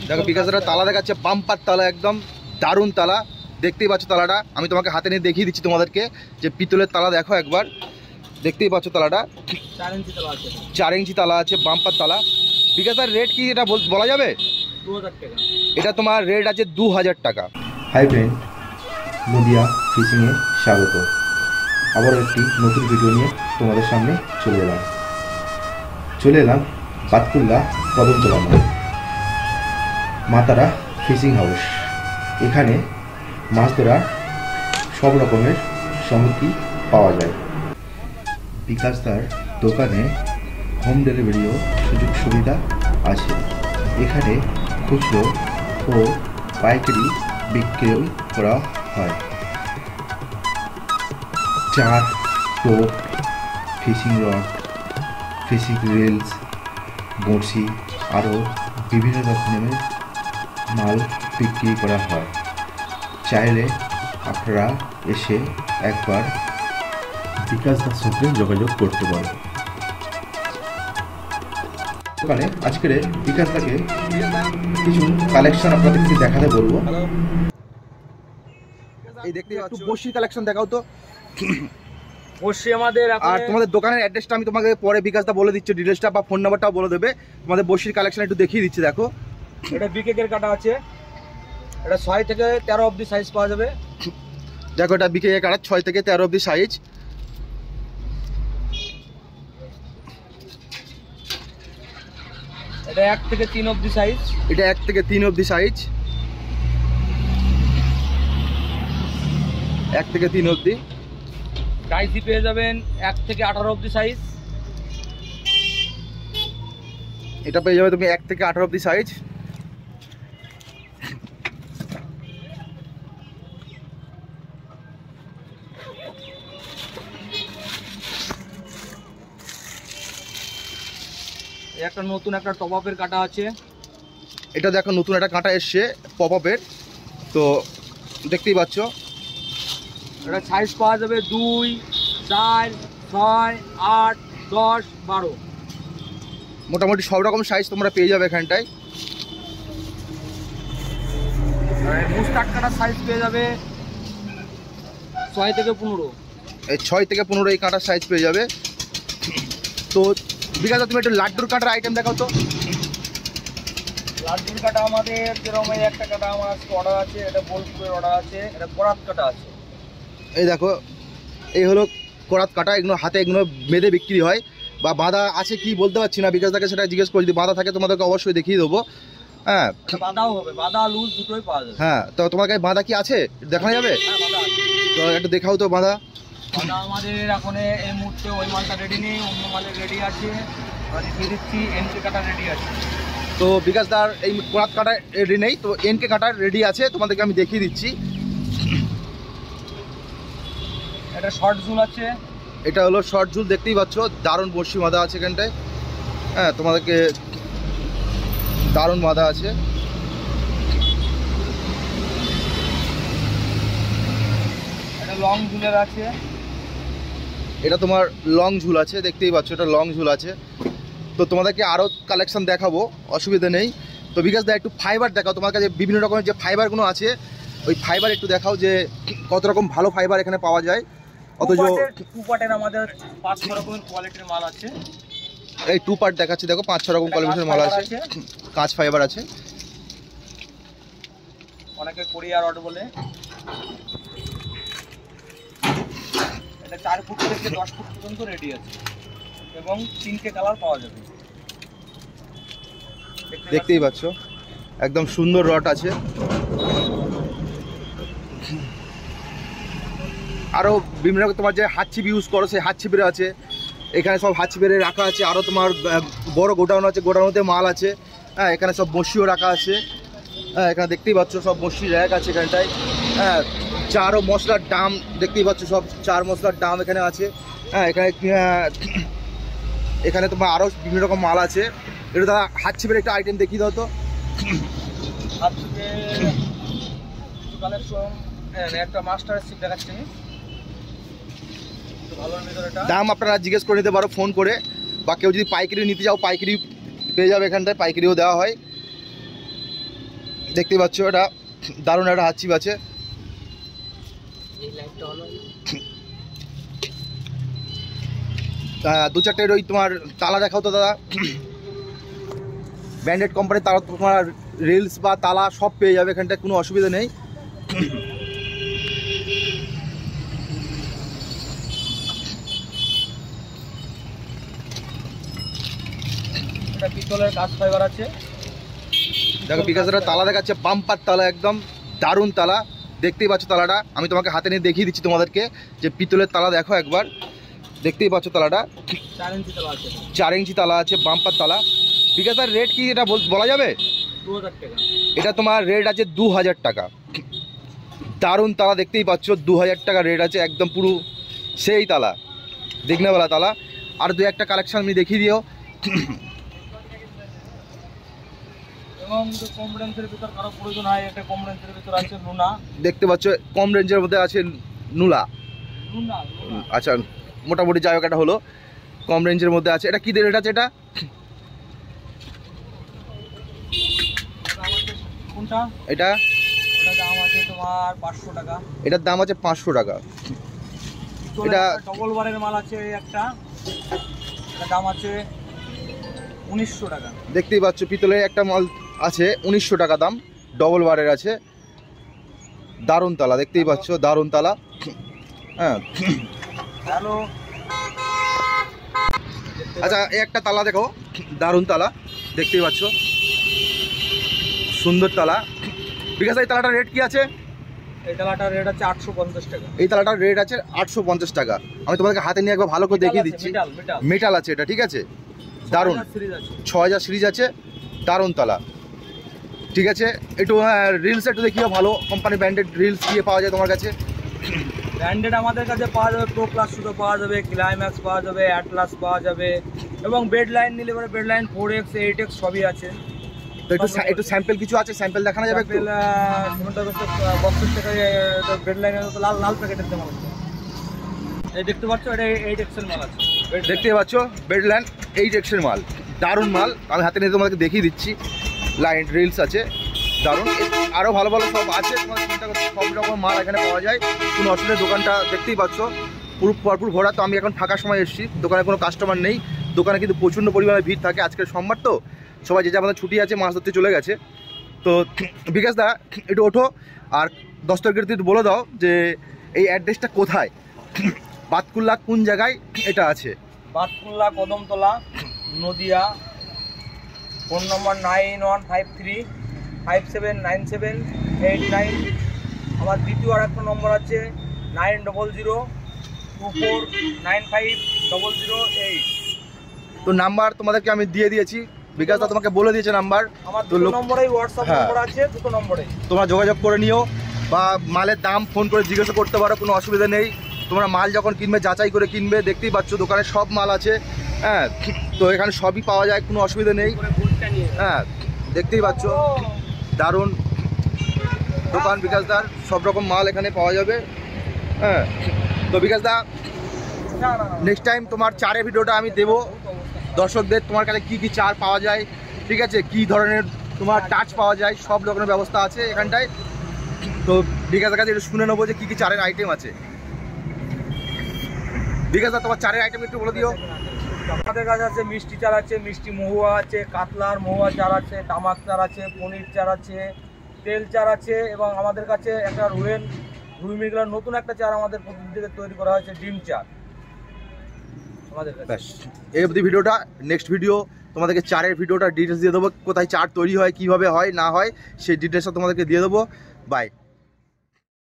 দেখো বিকাশ দাদা তালা দেখাচ্ছে, বাম্পার তালা, একদম দারুণ তালা। দেখতেই পাচ্ছ তালাটা, আমি তোমাকে হাতে নিয়ে দেখিয়ে দিচ্ছি তোমাদেরকে যে পিতলের তালা। দেখো একবার, দেখতেই পাচ্ছ তালাটা 4 ইঞ্চি তালা আছে, বাম্পার তালা। বিকাশ দাদার রেট কি এটা বলা যাবে? 2000 টাকা। এটা তোমার রেট আছে 2000 টাকা। হাই ফ্রেন্ড, নদিয়া ফিশিংয়ে স্বাগত। আবার একটি নতুন ভিডিও নিয়ে তোমাদের সামনে চলে এলাম বাতকুল্লা কদমতলা মা তারা ফিশিং হাউস। এখানে মাছ ধরার সব রকমের সামগ্রী পাওয়া যায়। বিকাশদার দোকানে হোম ডেলিভারিও সুযোগ সুবিধা আছে। এখানে খুচরো ও পাইকারি বিক্রি করা হয়। চার, টোপ, ফিশিং রড, ফিশিং রিলস, বড়শি আরও বিভিন্ন রকমের মাল বিক্রি করা হয়। চাইলে আপনারা এসে একবার বিকাশদার সঙ্গে যোগাযোগ করতে পারেন। দোকানে আজকের বিকাশদাকে কিছু কালেকশন আপনাদেরকে দেখাতে বলবো। এই দেখতে একটু বড়শির কালেকশন দেখাও তো। বড়শি আমাদের, আর তোমাদের দোকানের অ্যাড্রেসটা আমি তোমাকে পরে বিকাশদা বলে দিচ্ছি, ডিটেলসটা বা ফোন নাম্বারটাও বলে দেবে। তোমাদের বড়শির কালেকশন একটু দেখিয়ে দিচ্ছি। দেখো এটা বিকেকের কাটা আছে, এটা 6 থেকে 13 অবধি সাইজ পাওয়া যাবে। দেখো এটা বিকেকের কাটা 6 থেকে 13 অবধি সাইজ। এটা 1 থেকে 3 অবধি সাইজ। এটা 1 থেকে 3 অবধি সাইজ, 1 থেকে 3 অবধি। ডাইসি পেয়ে যাবেন 1 থেকে 18 অবধি সাইজ। এটা পেয়ে যাবে তুমি 1 থেকে 18 অবধি সাইজ। একটা নতুন একটা টপ আপের কাটা আছে। এটা দেখো নতুন একটা কাঁটা এসছে পপ আপের, তো দেখতেই পাচ্ছ। এটা সাইজ পাওয়া যাবে 2, 4, 6, 8, 10, 12। মোটামুটি সব রকম সাইজ তোমরা পেয়ে যাবে এখানটায়। মুস্টার্ড কাটার সাইজ পেয়ে যাবে 6 থেকে 15। এই 6 থেকে 15 এই কাঁটার সাইজ পেয়ে যাবে। তো বিকাশ তুমি একটু লাড্ডুর কাটার আইটেম দেখাও তো। লাড্ডুর কাটা আমাদের যেরকম এই একটা কাটা আমার অর্ডার আছে, এটা বোলপুরের অর্ডার আছে, এটা করাত কাটা আছে। এই দেখো এই হলো করাত কাটা, এগুলো হাতে এগুলো বেঁধে বিক্রি হয় বা বাঁধা আছে কি বলতে পারছি না, বিকাশ দাকে সেটা জিজ্ঞেস করে, যদি বাঁধা থাকে তোমাদেরকে অবশ্যই দেখিয়ে দেবো। হ্যাঁ বাঁধাও হবে, বাঁধা লুজ দুটোই পাওয়া যাবে। হ্যাঁ, তো তোমার কাছে বাঁধা কি আছে দেখানো যাবে? হ্যাঁ বাঁধা আছে। তো একটু দেখাও তো বাঁধা। বাঁধা আমাদের এখন এই মুহূর্তে ওই মালটা রেডি নেই, অন্য মালের রেডি আছে। দিয়ে দিচ্ছি এনকে কাটা রেডি আছে। তো বিকাশ দার এই করাত কাটা রেডি নেই, তো এনকে কাটা রেডি আছে, তোমাদেরকে আমি দেখিয়ে দিচ্ছি। এটা শর্ট ঝুল আছে। এটা হলো শর্ট ঝুল, দেখতেই পাচ্ছ দারুণ বড়শি বাঁধা আছে এখানটায়। হ্যাঁ তোমাদেরকে দারুণ বাঁধা আছে। এটা লং ঝুলের আছে। এটা তোমার লং ঝুল আছে, দেখতেই পাচ্ছ এটা লং ঝুল আছে। তো তোমাদেরকে আরও কালেকশন দেখাবো, অসুবিধা নেই। তো বিকাশ দা একটু ফাইবার দেখাও, তোমার কাছে বিভিন্ন রকমের যে ফাইবারগুলো আছে ওই ফাইবার একটু দেখাও যে কত রকম ভালো ফাইবার এখানে পাওয়া যায়। অথচ 2 পার্টের আমাদের 5-6 রকমের কোয়ালিটির মাল আছে। এই 2 পার্ট দেখাচ্ছি, দেখো 5-6 রকম কোয়ালিটির মাল আছে, কাঁচ ফাইবার আছে। অনেকে কোরিয়া রড বলে। এটা 4 ফুট থেকে 10 ফুট পর্যন্ত রেডি আছে এবং 3টে কালার পাওয়া যাবে। দেখতেই পাচ্ছ একদম সুন্দর রড আছে। আরও বিভিন্ন রকম তোমার যে হাত ছিপ ইউজ করো সেই হাত ছিপের আছে এখানে, সব হাত ছিপের রাখা আছে। আরও তোমার বড় গোডাউন আছে, গোডাউনতে মাল আছে। হ্যাঁ এখানে সব বড়শিও রাখা আছে। হ্যাঁ এখানে দেখতেই পাচ্ছ সব বড়শি র্যাক আছে এখানটায়। হ্যাঁ চার ও মশলার ডাম দেখতেই পাচ্ছ, সব চার মশলার ডাম এখানে আছে। হ্যাঁ এখানে তোমার আরও বিভিন্ন রকম মাল আছে। এটা দাদা হাত ছিপের একটা আইটেম দেখিয়ে দাও তো। হাত ছিপে কিছু কালেকশন, একটা মাস্টার ছিপ দেখাচ্ছি আমি। দাম আপনারা জিজ্ঞেস করে নিতে পারো ফোন করে, বা কেউ যদি পাইকারি নিতে যাও পাইকারি পেয়ে যাবে এখানটায়, পাইকারিও দেওয়া হয়। দেখতেই পাচ্ছ এটা দারুণ একটা হাত ছিপ আছে। দু চারটে ওই তোমার তালা দেখাও তো দাদা। ব্র্যান্ডেড কোম্পানির তালা, তোমার রিলস বা তালা সব পেয়ে যাবে এখানটায়, কোনো অসুবিধা নেই। এটা পিতলের কাজ ফাইবার আছে। দেখো বিকাশটা তালা দেখাচ্ছে, বাম্পার তালা, একদম দারুণ তালা। দেখতেই পাচ্ছ তালাটা, আমি তোমাকে হাতে নিয়ে দেখিয়ে দিচ্ছি তোমাদেরকে যে পিতলের তালা দেখো একবার। দেখতেই পাচ্ছ তালাটা 4 ইঞ্চি তালা আছে। 4 ইঞ্চি তালা আছে, বাম্পার তালা। বিকাশটার রেট কি এটা বলা যাবে? 2000 টাকা। এটা তোমার রেট আছে 2000 টাকা। দারুণ তালা, দেখতেই পাচ্ছ 2000 টাকা রেট আছে, একদম পুরো সেই তালা, দেখনেওয়ালা তালা। আর দু একটা কালেকশন আমি দেখিয়ে দিও। এবং কম রেঞ্জের ভিতর কারো প্রয়োজন হয়, এটা কম রেঞ্জের ভিতর আছে লুনা। দেখতে পাচ্ছ কম রেঞ্জের মধ্যে আছে নুলা। আচ্ছা মোটামুটি যাই হোক, এটা হলো কম রেঞ্জের মধ্যে আছে। এটা কি রেট আছে এটা? কোনটা? এটা ওটার দাম আছে তোমার 500 টাকা। এটার দাম আছে 500 টাকা। এটা ডবল বারের মাল আছে একটা, এটার দাম আছে 1900 টাকা। দেখতেই পাচ্ছ পিতলের একটা মাল আছে 1900 টাকা দাম, ডবল বারের আছে, দারুণ তালা। দেখতেই পাচ্ছ দারুণ তালা। হ্যাঁ হ্যালো, আচ্ছা এই একটা তালা দেখো, দারুণ তালা, দেখতেই পাচ্ছ সুন্দর তালা। বিকাশ এই তালাটার রেট কি আছে? এই তালাটার রেট আছে 850 টাকা। এই তালাটার রেট আছে 850 টাকা। আমি তোমাদেরকে হাতে নিয়ে একবার ভালো করে দেখিয়ে দিচ্ছি। মেটাল আছে এটা, ঠিক আছে, দারুণ। 6000 সিরিজ আছে, দারুণ তালা, ঠিক আছে। একটু রিলস একটু দেখিও, ভালো কোম্পানি ব্র্যান্ডেড রিলস দিয়ে পাওয়া যায় তোমার কাছে? ব্র্যান্ডেড আমাদের কাছে পাওয়া যাবে, প্রো প্লাস শুধু পাওয়া যাবে, ক্লাইম্যাক্স পাওয়া যাবে, অ্যাটলাস পাওয়া যাবে, এবং বেড লাইন নিলে পরে বেড লাইন 4x 8x সবই আছে। তো একটু স্যাম্পল কিছু আছে, স্যাম্পল দেখানো যাবে একটু? বক্সের থেকে বেড লাইনের লাল লাল প্যাকেটের মাল আছে, এই দেখতে পাচ্ছ, এটা 8x এর মাল আছে। দেখতে পাচ্ছ বেডল্যান্ড 8x এর মাল, দারুণ মাল। আমি হাতে নিয়ে তোমাদেরকে দেখিয়ে দিচ্ছি, লাইন রিলস আছে, দারুণ। আরও ভালো ভালো সব আছে, তোমার চিন্তা করতে সব রকম মাল এখানে পাওয়া যায়, কোনো অসুবিধা। দোকানটা দেখতেই পাচ্ছ পুরো ভরপুর ভরা। তো আমি এখন ফাঁকার সময় এসেছি, দোকানে কোনো কাস্টমার নেই, দোকানে কিন্তু প্রচণ্ড পরিমাণে ভিড় থাকে। আজকের সোমবার তো সবাই যে আমাদের ছুটি আছে, মাছ ধরতে চলে গেছে। তো বিকাশ দা একটু ওঠো আর দস্তরকে একটু বলে দাও যে এই অ্যাড্রেসটা কোথায়, বাতকুল্লা কোন জায়গায় এটা আছে? বাতকুল্লা কদমতলা, নদিয়া। Phone number 9153579789। আমার দ্বিতীয় আর একটা নম্বর আছে 9002495008। তো নাম্বার তোমাদেরকে আমি দিয়ে দিয়েছি, বিকাশ দা তোমাকে বলে দিয়েছে নাম্বার। আমার দুটো নম্বরেই হোয়াটসঅ্যাপ নম্বর আছে, দুটো নম্বরে তোমরা যোগাযোগ করে নিও, বা মালের দাম ফোন করে জিজ্ঞাসা করতে পারো, কোনো অসুবিধা নেই। তোমরা মাল যখন কিনবে যাচাই করে কিনবে। দেখতেই পাচ্ছ দোকানে সব মাল আছে, হ্যাঁ, তো এখানে সবই পাওয়া যায়, কোনো অসুবিধা নেই। হ্যাঁ দেখতেই পাচ্ছ দারুণ দোকান বিকাশদার, সব রকম মাল এখানে পাওয়া যাবে। হ্যাঁ তো বিকাশদা নেক্সট টাইম তোমার চারের ভিডিওটা আমি দেবো দর্শকদের, তোমার কাছে কী কী চার পাওয়া যায়, ঠিক আছে, কী ধরনের তোমার টাচ পাওয়া যায়, সব রকমের ব্যবস্থা আছে এখানটায়। তো বিকাশের কাছে একটু শুনে নেবো যে কী কী চারের আইটেম আছে। বিকাশদা তোমার চারের আইটেম একটু বলে দিও। আমাদের কাছে আছে মিষ্টি চার আছে, মিষ্টি মহুয়া আছে, কাতলার মহুয়া চার আছে, তামাক চার আছে, পনির চার আছে, তেল চার আছে, এবং আমাদের কাছে একটা রুই মিগলার নতুন একটা চার আমাদের প্রথম থেকে তৈরি করা হয়েছে, ডিম চার আমাদের কাছে। এই অবধি ভিডিওটা, নেক্সট ভিডিও তোমাদেরকে চারের ভিডিওটা ডিটেলস দিয়ে দেবো, কোথায় চার তৈরি হয়, কীভাবে হয় না হয় সেই ডিটেলসটা তোমাদেরকে দিয়ে দেবো। বাই।